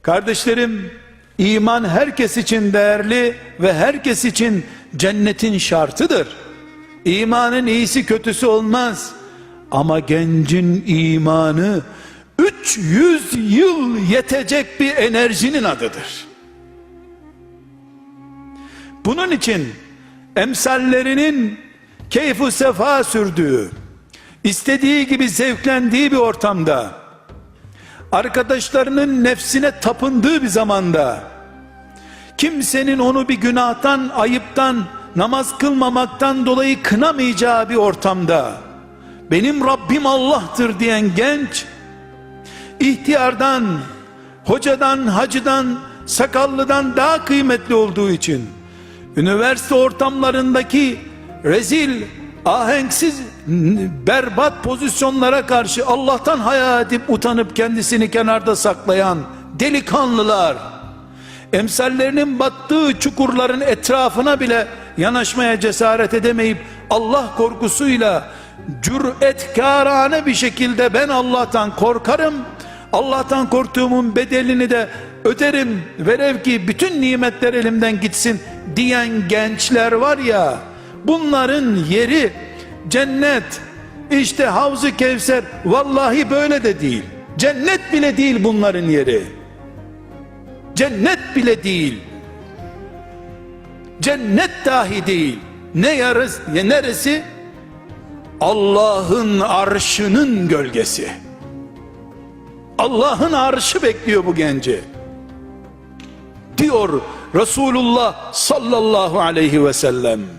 Kardeşlerim, iman herkes için değerli ve herkes için cennetin şartıdır. İmanın iyisi kötüsü olmaz. Ama gencin imanı 300 yıl yetecek bir enerjinin adıdır. Bunun için emsallerinin keyf-u sefa sürdüğü, istediği gibi zevklendiği bir ortamda, arkadaşlarının nefsine tapındığı bir zamanda, kimsenin onu bir günahtan, ayıptan, namaz kılmamaktan dolayı kınamayacağı bir ortamda, benim Rabbim Allah'tır diyen genç, ihtiyardan, hocadan, hacıdan, sakallıdan daha kıymetli olduğu için, üniversite ortamlarındaki rezil, ahenksiz, berbat pozisyonlara karşı Allah'tan haya edip utanıp kendisini kenarda saklayan delikanlılar, emsallerinin battığı çukurların etrafına bile yanaşmaya cesaret edemeyip Allah korkusuyla cüretkârane bir şekilde ben Allah'tan korkarım, Allah'tan korktuğumun bedelini de öderim, velev ki bütün nimetler elimden gitsin diyen gençler var ya, bunların yeri cennet, işte Havz-ı Kevser. Vallahi böyle de değil, cennet bile değil bunların yeri, cennet bile değil, cennet dahi değil. Neresi? Allah'ın arşının gölgesi. Allah'ın arşı bekliyor bu genci, diyor Resulullah sallallahu aleyhi ve sellem.